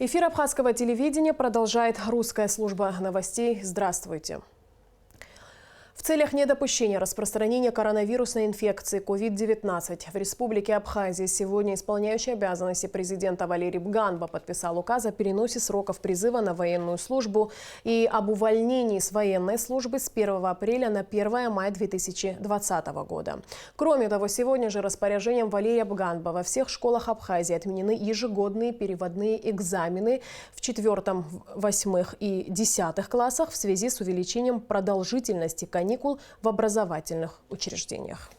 Эфир абхазского телевидения продолжает русская служба новостей. Здравствуйте. В целях недопущения распространения коронавирусной инфекции COVID-19 в Республике Абхазия сегодня исполняющий обязанности президента Валерий Бганба подписал указ о переносе сроков призыва на военную службу и об увольнении с военной службы с 1 апреля на 1 мая 2020 года. Кроме того, сегодня же распоряжением Валерия Бганба во всех школах Абхазии отменены ежегодные переводные экзамены в 4, 8 и 10 классах в связи с увеличением продолжительности каникул в образовательных учреждениях.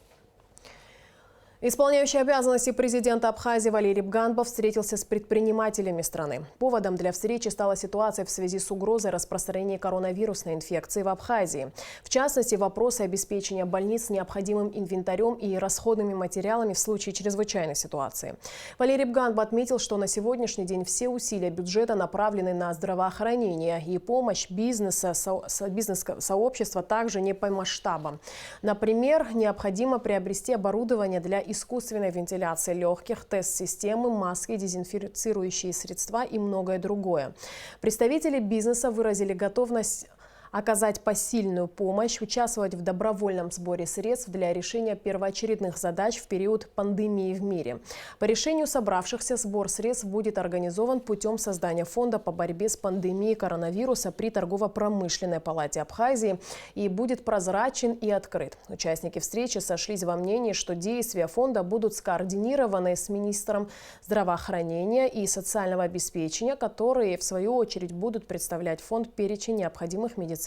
Исполняющий обязанности президента Абхазии Валерий Бганба встретился с предпринимателями страны. Поводом для встречи стала ситуация в связи с угрозой распространения коронавирусной инфекции в Абхазии. В частности, вопросы обеспечения больниц необходимым инвентарем и расходными материалами в случае чрезвычайной ситуации. Валерий Бганба отметил, что на сегодняшний день все усилия бюджета направлены на здравоохранение и помощь бизнес-сообщества также не по масштабам. Например, необходимо приобрести оборудование для искусственной вентиляции легких, тест-системы, маски, дезинфицирующие средства и многое другое. Представители бизнеса выразили готовность оказать посильную помощь, участвовать в добровольном сборе средств для решения первоочередных задач в период пандемии в мире. По решению собравшихся сбор средств будет организован путем создания фонда по борьбе с пандемией коронавируса при торгово-промышленной палате Абхазии и будет прозрачен и открыт. Участники встречи сошлись во мнении, что действия фонда будут скоординированы с министром здравоохранения и социального обеспечения, которые, в свою очередь, будут представлять фонд перечень необходимых медицинских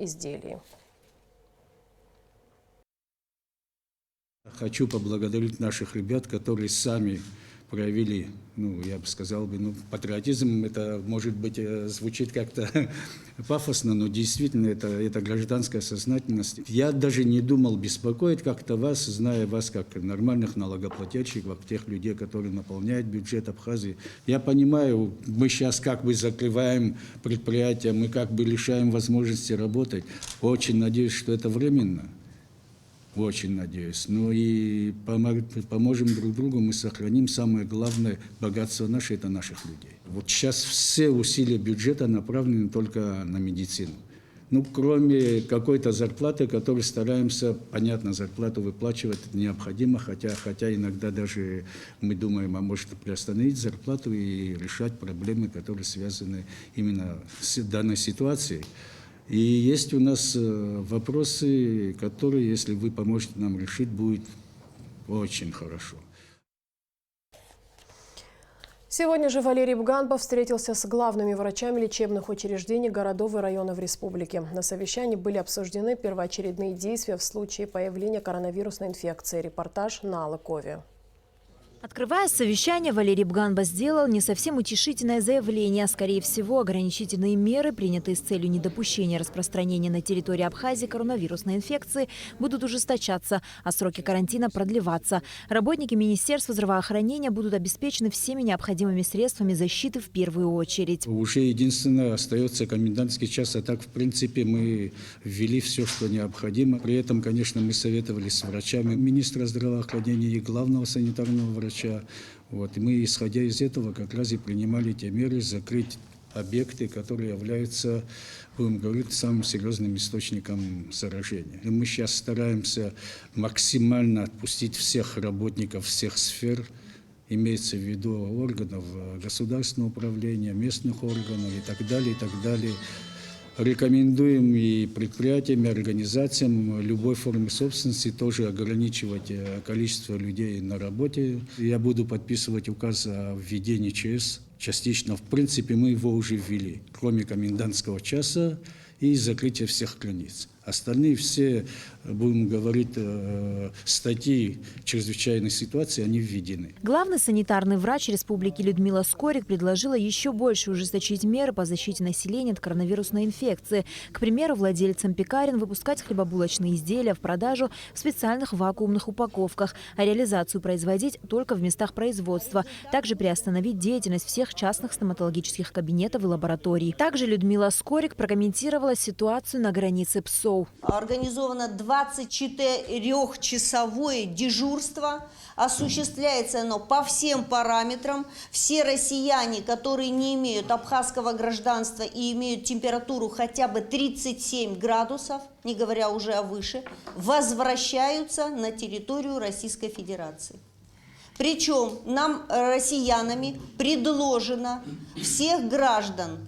изделий. Хочу поблагодарить наших ребят, которые сами проявили, я бы сказал, патриотизм. Это, может быть, звучит как-то пафосно, но действительно это гражданская сознательность. Я даже не думал беспокоить как-то вас, зная вас как нормальных налогоплательщиков, тех людей, которые наполняют бюджет Абхазии. Я понимаю, мы сейчас как бы закрываем предприятия, мы как бы лишаем возможности работать. Очень надеюсь, что это временно. Очень надеюсь. Ну и поможем друг другу, мы сохраним самое главное богатство наше – это наших людей. Вот сейчас все усилия бюджета направлены только на медицину. Кроме какой-то зарплаты, которую стараемся, понятно, зарплату выплачивать необходимо, хотя иногда даже мы думаем, а может приостановить зарплату и решать проблемы, которые связаны именно с данной ситуацией. И есть у нас вопросы, которые, если вы поможете нам решить, будет очень хорошо. Сегодня же Валерий Бганба встретился с главными врачами лечебных учреждений городов и районов республики. На совещании были обсуждены первоочередные действия в случае появления коронавирусной инфекции. Репортаж на Алыкове. Открывая совещание, Валерий Бганба сделал не совсем утешительное заявление. Скорее всего, ограничительные меры, принятые с целью недопущения распространения на территории Абхазии коронавирусной инфекции, будут ужесточаться, а сроки карантина продлеваться. Работники Министерства здравоохранения будут обеспечены всеми необходимыми средствами защиты в первую очередь. Уже единственное остается комендантский час, а так, в принципе, мы ввели все, что необходимо. При этом, конечно, мы советовались с врачами министра здравоохранения и главного санитарного врача. И мы, исходя из этого, как раз и принимали те меры закрыть объекты, которые являются, будем говорить, самым серьезным источником заражения. И мы сейчас стараемся максимально отпустить всех работников всех сфер, имеется в виду органов государственного управления, местных органов и так далее, и так далее. Рекомендуем и предприятиям, и организациям любой формы собственности тоже ограничивать количество людей на работе. Я буду подписывать указ о введении ЧС. Частично, в принципе, мы его уже ввели, кроме комендантского часа и закрытия всех границ. Остальные все, будем говорить, статьи чрезвычайной ситуации, они введены. Главный санитарный врач республики Людмила Скорик предложила еще больше ужесточить меры по защите населения от коронавирусной инфекции. К примеру, владельцам пекарен выпускать хлебобулочные изделия в продажу в специальных вакуумных упаковках, а реализацию производить только в местах производства. Также приостановить деятельность всех частных стоматологических кабинетов и лабораторий. Также Людмила Скорик прокомментировала ситуацию на границе ПСО. шоу. Организовано 24-часовое дежурство. Осуществляется оно по всем параметрам. Все россияне, которые не имеют абхазского гражданства и имеют температуру хотя бы 37 градусов, не говоря уже о выше, возвращаются на территорию Российской Федерации. Причем нам, россиянами, предложено всех граждан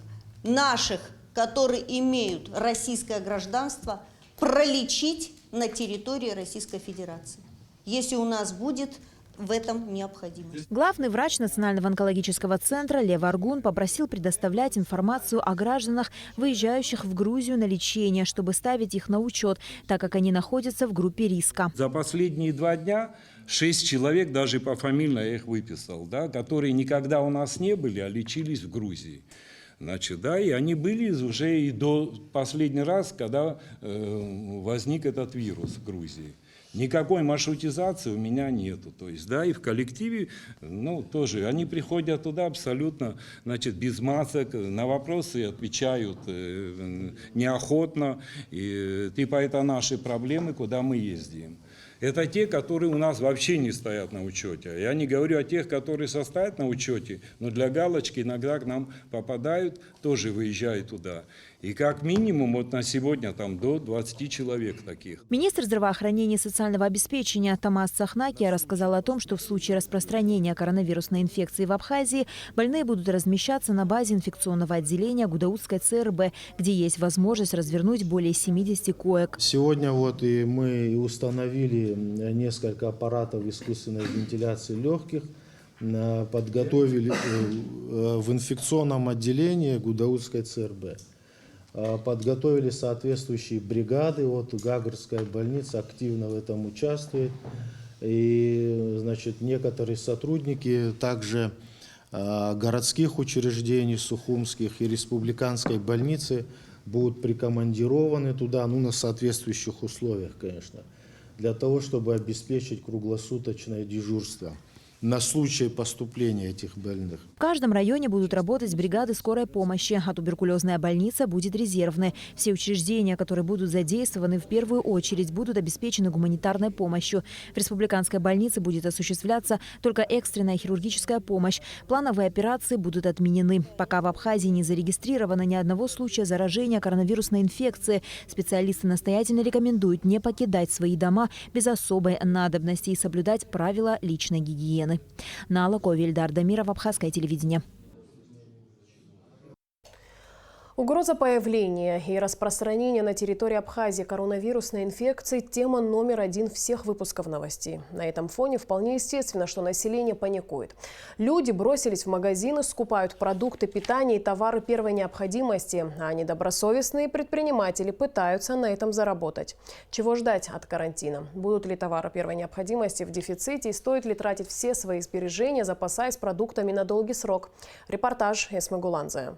наших, которые имеют российское гражданство, пролечить на территории Российской Федерации, если у нас будет в этом необходимость. Главный врач Национального онкологического центра Лев Аргун попросил предоставлять информацию о гражданах, выезжающих в Грузию на лечение, чтобы ставить их на учет, так как они находятся в группе риска. За последние 2 дня 6 человек, даже пофамильно я их выписал, да, которые никогда у нас не были, а лечились в Грузии. Значит, да, и они были уже и до последний раз, когда возник этот вирус в Грузии. Никакой маршрутизации у меня нету. То есть, да, и в коллективе, ну, тоже, они приходят туда абсолютно, значит, без масок, на вопросы отвечают неохотно. И, типа, это наши проблемы, куда мы ездим. Это те, которые у нас вообще не стоят на учете. Я не говорю о тех, которые состоят на учете, но для галочки иногда к нам попадают, тоже выезжают туда. И как минимум вот на сегодня там до 20 человек таких. Министр здравоохранения и социального обеспечения Томас Цахнакия рассказал о том, что в случае распространения коронавирусной инфекции в Абхазии больные будут размещаться на базе инфекционного отделения Гудаутской ЦРБ, где есть возможность развернуть более 70 коек. Сегодня вот и мы установили несколько аппаратов искусственной вентиляции легких, подготовили в инфекционном отделении Гудаутской ЦРБ. Подготовили соответствующие бригады, вот Гагарская больница активно в этом участвует. И, значит, некоторые сотрудники также городских учреждений, сухумских и республиканской больницы будут прикомандированы туда, ну, на соответствующих условиях, конечно, для того, чтобы обеспечить круглосуточное дежурство на случай поступления этих больных. В каждом районе будут работать бригады скорой помощи, а туберкулезная больница будет резервной. Все учреждения, которые будут задействованы, в первую очередь будут обеспечены гуманитарной помощью. В республиканской больнице будет осуществляться только экстренная хирургическая помощь. Плановые операции будут отменены. Пока в Абхазии не зарегистрировано ни одного случая заражения коронавирусной инфекцией, специалисты настоятельно рекомендуют не покидать свои дома без особой надобности и соблюдать правила личной гигиены. Нала Кови, Ильдар Дамиров, Абхазское телевидение. Угроза появления и распространения на территории Абхазии коронавирусной инфекции – тема номер 1 всех выпусков новостей. На этом фоне вполне естественно, что население паникует. Люди бросились в магазины, скупают продукты питания и товары первой необходимости, а недобросовестные предприниматели пытаются на этом заработать. Чего ждать от карантина? Будут ли товары первой необходимости в дефиците и стоит ли тратить все свои сбережения, запасаясь продуктами на долгий срок? Репортаж Эсмы Гуланзе.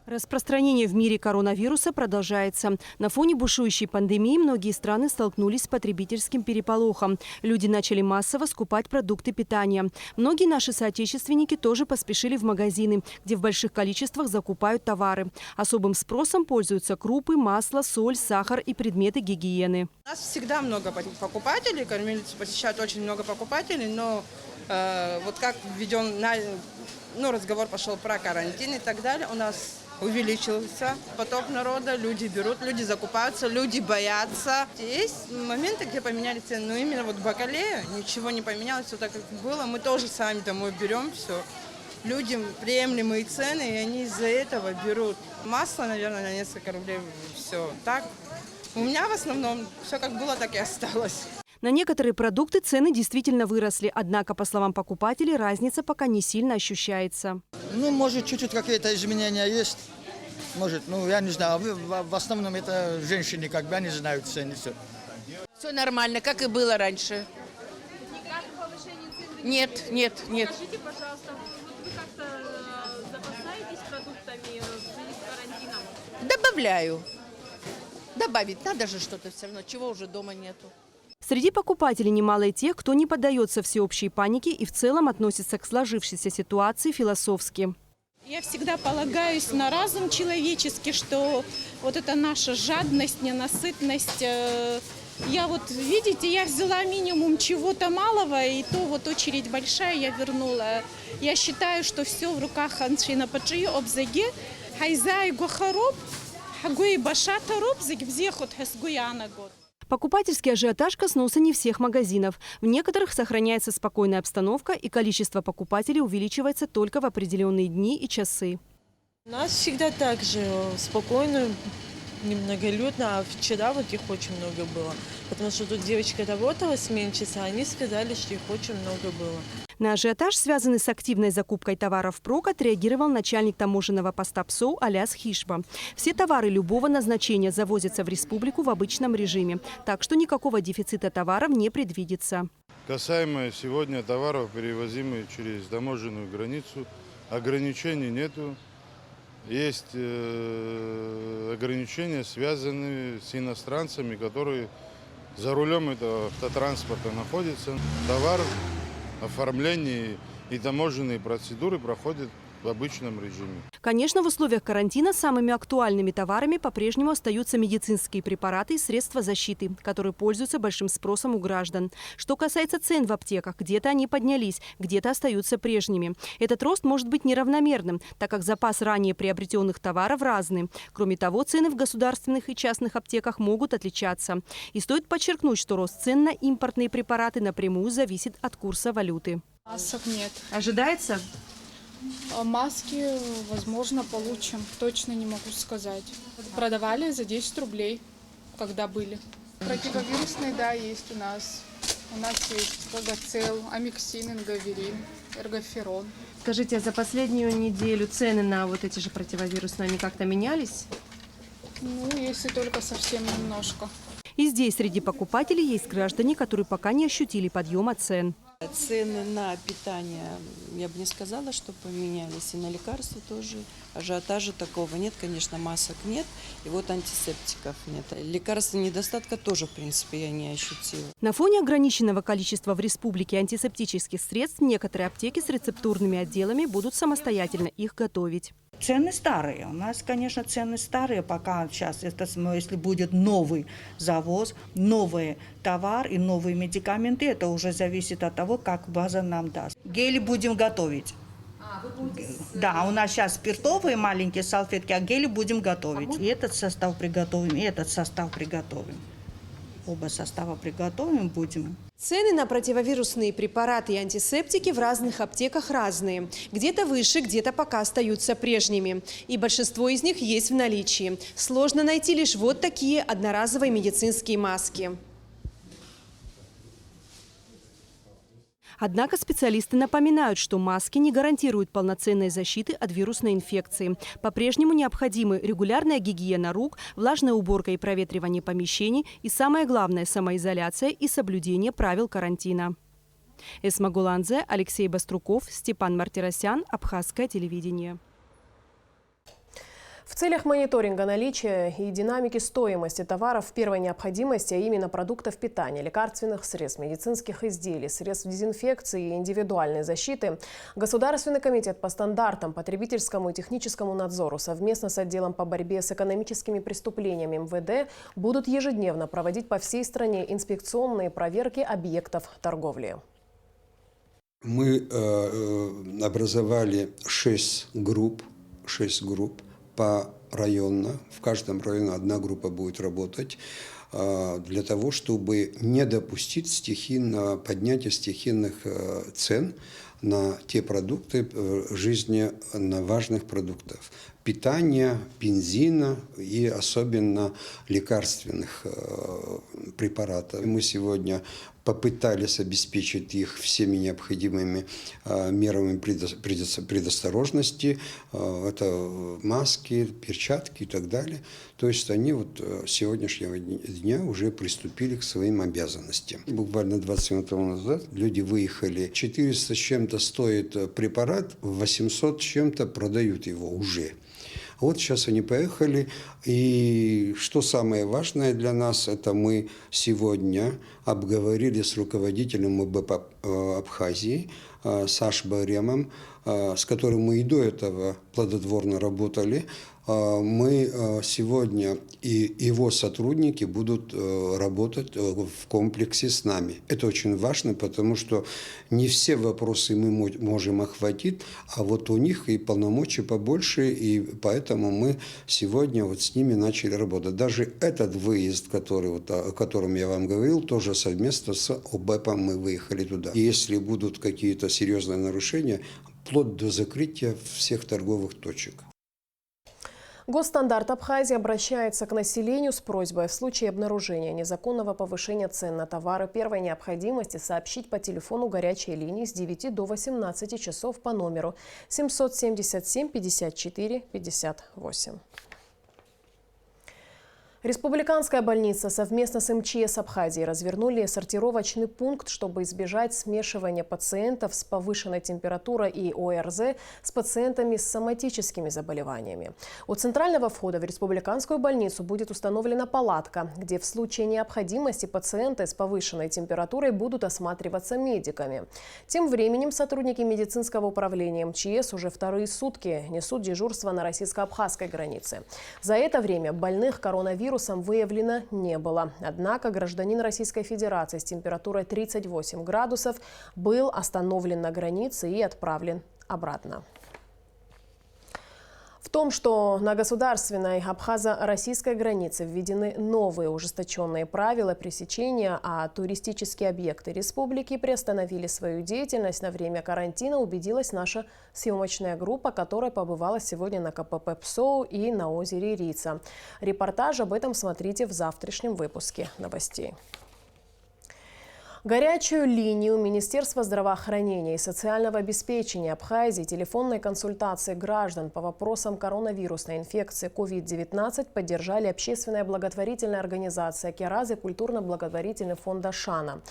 Распространение в мире коронавируса продолжается. На фоне бушующей пандемии многие страны столкнулись с потребительским переполохом. Люди начали массово скупать продукты питания. Многие наши соотечественники тоже поспешили в магазины, где в больших количествах закупают товары. Особым спросом пользуются крупы, масло, соль, сахар и предметы гигиены. У нас всегда много покупателей, кормильницу посещают очень много покупателей, но вот как введен разговор пошел про карантин и так далее, у нас увеличился поток народа, люди берут, люди закупаются, люди боятся. Есть моменты, где поменяли цены, но именно вот в бакалее ничего не поменялось, все так, как было. Мы тоже сами домой берем все. Людям приемлемые цены, и они из-за этого берут. Масло, наверное, на несколько рублей, все. Так, у меня в основном все как было, так и осталось. На некоторые продукты цены действительно выросли, однако, по словам покупателей, разница пока не сильно ощущается. Ну, может, чуть-чуть какие-то изменения есть. Может, я не знаю. В основном это женщины, как бы, они знают цены. Все нормально, как и было раньше. Никаких повышений цен? Нет. Скажите, пожалуйста, вы как-то запасаетесь продуктами в связи с карантином? Добавляю. Добавить надо же что-то все равно, чего уже дома нету. Среди покупателей немало и тех, кто не поддается всеобщей панике и в целом относится к сложившейся ситуации философски. Я всегда полагаюсь на разум человеческий, что вот это наша жадность, ненасытность. Я вот, видите, я взяла минимум чего-то малого, и то вот очередь большая я вернула. Я считаю, что все в руках Ханшина Паджи, обзаги, хайзай гохароб, хагуи башатароб, загибзехот хэсгуяна год. Покупательский ажиотаж коснулся не всех магазинов. В некоторых сохраняется спокойная обстановка, и количество покупателей увеличивается только в определенные дни и часы. У нас всегда так же спокойно, немноголюдно, а вчера вот их очень много было. Потому что тут девочка работала сменщица, они сказали, что их очень много было. На ажиотаж, связанный с активной закупкой товаров впрок, отреагировал начальник таможенного поста ПСО Аляс Хишба. Все товары любого назначения завозятся в республику в обычном режиме, так что никакого дефицита товаров не предвидится. Касаемо сегодня товаров, перевозимых через таможенную границу, ограничений нету. Есть ограничения, связанные с иностранцами, которые за рулем этого автотранспорта находятся. Товар, оформление и таможенные процедуры проходят в обычном режиме. Конечно, в условиях карантина самыми актуальными товарами по-прежнему остаются медицинские препараты и средства защиты, которые пользуются большим спросом у граждан. Что касается цен в аптеках, где-то они поднялись, где-то остаются прежними. Этот рост может быть неравномерным, так как запас ранее приобретенных товаров разный. Кроме того, цены в государственных и частных аптеках могут отличаться. И стоит подчеркнуть, что рост цен на импортные препараты напрямую зависит от курса валюты. Масок нет. Ожидается? Маски, возможно, получим. Точно не могу сказать. Продавали за 10 рублей, когда были. Противовирусные, да, есть у нас. У нас есть Когоцел, Амиксин, Ингаверин, Эргоферон. Скажите, за последнюю неделю цены на вот эти же противовирусные, они как-то менялись? Ну, если только совсем немножко. И здесь среди покупателей есть граждане, которые пока не ощутили подъема цен. Цены на питание, я бы не сказала, что поменялись, и на лекарства тоже. Ажиотажа такого нет, конечно, масок нет, и вот антисептиков нет. Лекарств недостатка тоже, в принципе, я не ощутила. На фоне ограниченного количества в республике антисептических средств некоторые аптеки с рецептурными отделами будут самостоятельно их готовить. Цены старые. У нас, конечно, цены старые. Пока сейчас, если будет новый завоз, новый товар и новые медикаменты, это уже зависит от того, как база нам даст. Гели будем готовить. Да, у нас сейчас спиртовые маленькие салфетки, а гели будем готовить. И этот состав приготовим, и этот состав приготовим. Оба состава приготовим будем. Цены на противовирусные препараты и антисептики в разных аптеках разные. Где-то выше, где-то пока остаются прежними. И большинство из них есть в наличии. Сложно найти лишь вот такие одноразовые медицинские маски. Однако специалисты напоминают, что маски не гарантируют полноценной защиты от вирусной инфекции. По-прежнему необходимы регулярная гигиена рук, влажная уборка и проветривание помещений и, самое главное, самоизоляция и соблюдение правил карантина. Эсма Гуланзе, Алексей Баструков, Степан Мартиросян, Абхазское телевидение. В целях мониторинга наличия и динамики стоимости товаров первой необходимости, а именно продуктов питания, лекарственных средств, медицинских изделий, средств дезинфекции и индивидуальной защиты, Государственный комитет по стандартам, потребительскому и техническому надзору совместно с отделом по борьбе с экономическими преступлениями МВД будут ежедневно проводить по всей стране инспекционные проверки объектов торговли. Мы образовали 6 групп порайонно. В каждом районе одна группа будет работать для того, чтобы не допустить поднятия стихийных цен на те продукты жизненно важных продуктов. Питания, бензина и особенно лекарственных препаратов. Мы сегодня попытались обеспечить их всеми необходимыми мерами предосторожности. Это маски, перчатки и так далее. То есть они вот с сегодняшнего дня уже приступили к своим обязанностям. Буквально 20 минут назад люди выехали. 400 с чем-то стоит препарат, 800 с чем-то продают его уже. Вот сейчас они поехали, и что самое важное для нас, это мы сегодня обговорили с руководителем Абхазии Саш Баремом, с которым мы и до этого плодотворно работали. Мы сегодня и его сотрудники будут работать в комплексе с нами. Это очень важно, потому что не все вопросы мы можем охватить, а вот у них и полномочий побольше, и поэтому мы сегодня вот с ними начали работать. Даже этот выезд, о котором я вам говорил, тоже совместно с ОБЭПом мы выехали туда. И если будут какие-то серьезные нарушения, вплоть до закрытия всех торговых точек. Госстандарт Абхазии обращается к населению с просьбой в случае обнаружения незаконного повышения цен на товары первой необходимости сообщить по телефону горячей линии с 9 до 18 часов по номеру 777 54 58. Республиканская больница совместно с МЧС Абхазии развернули сортировочный пункт, чтобы избежать смешивания пациентов с повышенной температурой и ОРЗ с пациентами с соматическими заболеваниями. У центрального входа в республиканскую больницу будет установлена палатка, где в случае необходимости пациенты с повышенной температурой будут осматриваться медиками. Тем временем сотрудники медицинского управления МЧС уже вторые сутки несут дежурство на российско-абхазской границе. За это время больных коронавирусом выявлено не было. Однако гражданин Российской Федерации с температурой 38 градусов был остановлен на границе и отправлен обратно. В том, что на государственной абхазо-российской границе введены новые ужесточенные правила пресечения, а туристические объекты республики приостановили свою деятельность на время карантина, убедилась наша съемочная группа, которая побывала сегодня на КПП ПСОУ и на озере Рица. Репортаж об этом смотрите в завтрашнем выпуске новостей. Горячую линию Министерства здравоохранения и социального обеспечения Абхазии телефонной консультации граждан по вопросам коронавирусной инфекции COVID-19 поддержали общественная благотворительная организация «Кераз» и культурно-благотворительный фонд «Ашана».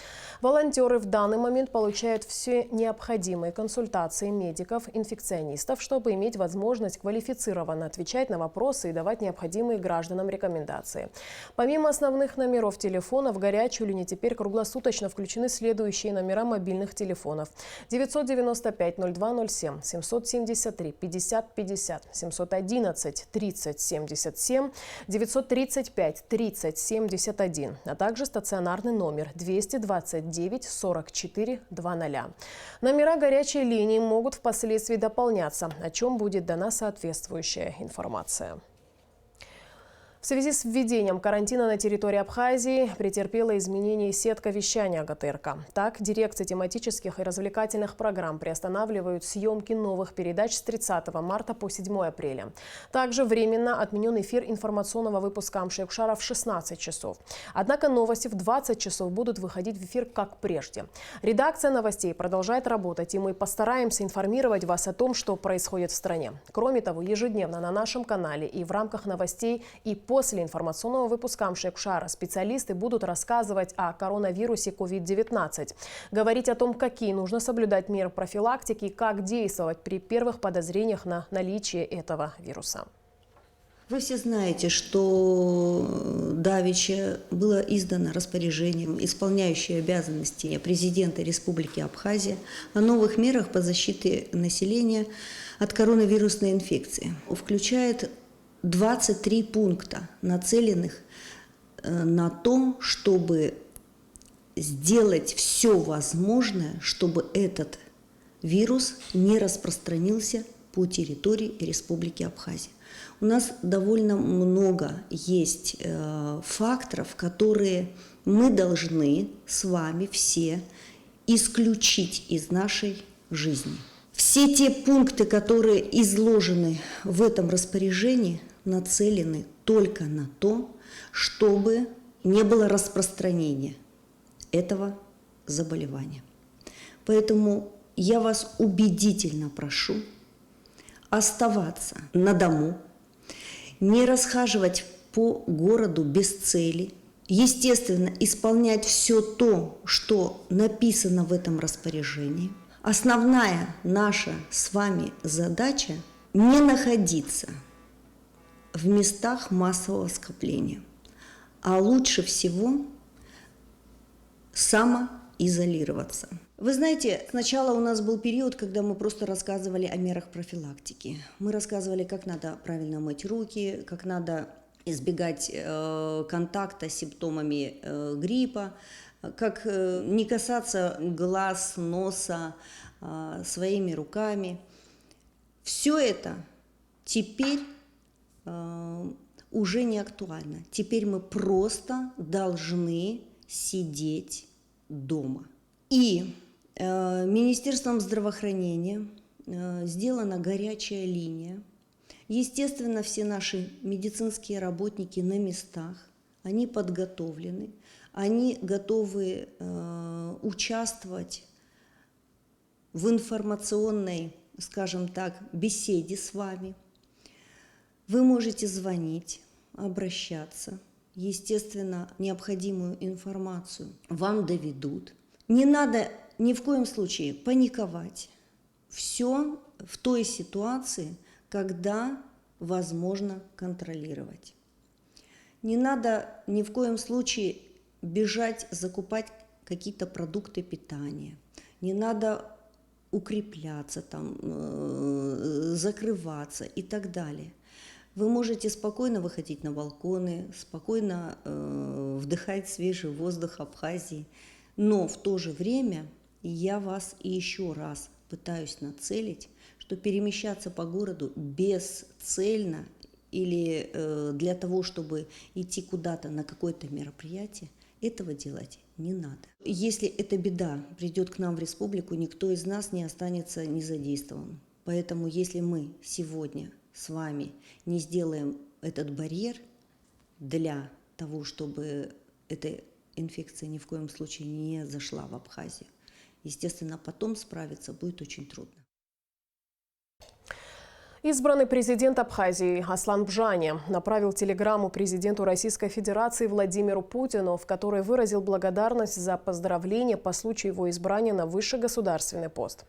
Волонтеры в данный момент получают все необходимые консультации медиков, инфекционистов, чтобы иметь возможность квалифицированно отвечать на вопросы и давать необходимые гражданам рекомендации. Помимо основных номеров телефона, в горячую линию теперь круглосуточно включены следующие номера мобильных телефонов: 995-0207, 773-50-50, 711-30-77, 935-30-71, а также стационарный номер 229-44-00. Номера горячей линии могут впоследствии дополняться, о чем будет дана соответствующая информация. В связи с введением карантина на территории Абхазии претерпела изменения сетка вещания ГТРК. Так, дирекции тематических и развлекательных программ приостанавливают съемки новых передач с 30 марта по 7 апреля. Также временно отменен эфир информационного выпуска Амшекшара в 16 часов. Однако новости в 20 часов будут выходить в эфир как прежде. Редакция новостей продолжает работать, и мы постараемся информировать вас о том, что происходит в стране. Кроме того, ежедневно на нашем канале и в рамках новостей и после информационного выпуска Амшекшара специалисты будут рассказывать о коронавирусе COVID-19, говорить о том, какие нужно соблюдать меры профилактики и как действовать при первых подозрениях на наличие этого вируса. Вы все знаете, что давеча было издано распоряжение, исполняющее обязанности президента Республики Абхазия, о новых мерах по защите населения от коронавирусной инфекции. Включает 23 пункта, нацеленных на то, чтобы сделать все возможное, чтобы этот вирус не распространился по территории Республики Абхазия. У нас довольно много есть факторов, которые мы должны с вами все исключить из нашей жизни. Все те пункты, которые изложены в этом распоряжении, нацелены только на то, чтобы не было распространения этого заболевания. Поэтому я вас убедительно прошу оставаться на дому, не расхаживать по городу без цели, естественно, исполнять все то, что написано в этом распоряжении. Основная наша с вами задача – не находиться в местах массового скопления, а лучше всего самоизолироваться. Вы знаете, сначала у нас был период, когда мы просто рассказывали о мерах профилактики. Мы рассказывали, как надо правильно мыть руки, как надо избегать контакта с симптомами гриппа, как не касаться глаз, носа своими руками. Все это теперь уже не актуально. Теперь мы просто должны сидеть дома. И Министерством здравоохранения сделана горячая линия. Естественно, все наши медицинские работники на местах, они подготовлены, они готовы участвовать в информационной, скажем так, беседе с вами. Вы можете звонить, обращаться. Естественно, необходимую информацию вам доведут. Не надо ни в коем случае паниковать. Все в той ситуации, когда возможно контролировать. Не надо ни в коем случае бежать закупать какие-то продукты питания. Не надо укрепляться, там, закрываться и так далее. Вы можете спокойно выходить на балконы, спокойно вдыхать свежий воздух Абхазии. Но в то же время я вас еще раз пытаюсь нацелить, что перемещаться по городу бесцельно или для того, чтобы идти куда-то на какое-то мероприятие, этого делать не надо. Если эта беда придет к нам в республику, никто из нас не останется незадействованным. Поэтому если мы сегодня с вами не сделаем этот барьер для того, чтобы эта инфекция ни в коем случае не зашла в Абхазию, естественно, потом справиться будет очень трудно. Избранный президент Абхазии Аслан Бжани направил телеграмму президенту Российской Федерации Владимиру Путину, в которой выразил благодарность за поздравление по случаю его избрания на высший государственный пост.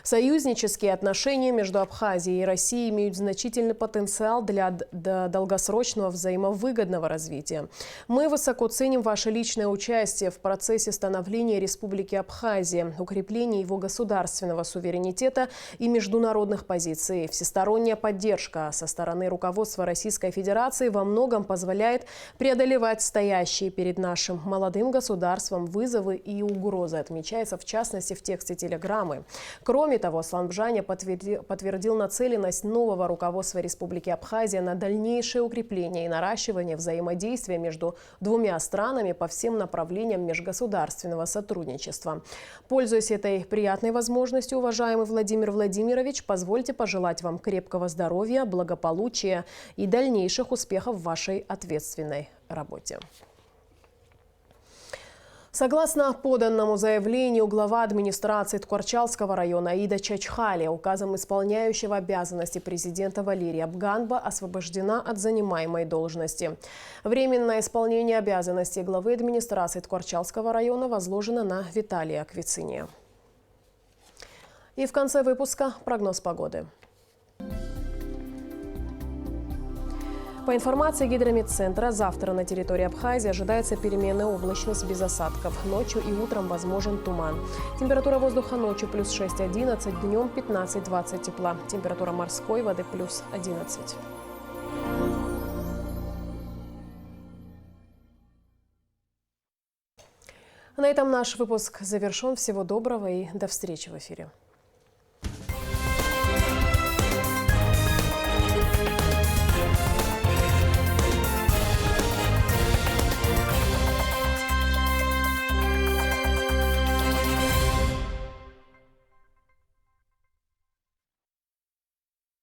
Союзнические отношения между Абхазией и Россией имеют значительный потенциал для долгосрочного взаимовыгодного развития. Мы высоко ценим ваше личное участие в процессе становления Республики Абхазия, укрепления его государственного суверенитета и международных позиций. Всесторонняя поддержка со стороны руководства Российской Федерации во многом позволяет преодолевать стоящие перед нашим молодым государством вызовы и угрозы, отмечается в частности в тексте телеграммы. Кроме того, Аслан Бжани подтвердил нацеленность нового руководства Республики Абхазия на дальнейшее укрепление и наращивание взаимодействия между двумя странами по всем направлениям межгосударственного сотрудничества. Пользуясь этой приятной возможностью, уважаемый Владимир Владимирович, позвольте пожелать вам крепкого здоровья, благополучия и дальнейших успехов в вашей ответственной работе. Согласно поданному заявлению, глава администрации Ткорчалского района Аида Чачхали указом исполняющего обязанности президента Валерия Абганба освобождена от занимаемой должности. Временное исполнение обязанностей главы администрации Ткорчалского района возложено на Виталия Квициния. И в конце выпуска прогноз погоды. По информации Гидрометцентра, завтра на территории Абхазии ожидается переменная облачность без осадков. Ночью и утром возможен туман. Температура воздуха ночью плюс 6-11, днем 15-20 тепла. Температура морской воды плюс 11. На этом наш выпуск завершен. Всего доброго и до встречи в эфире.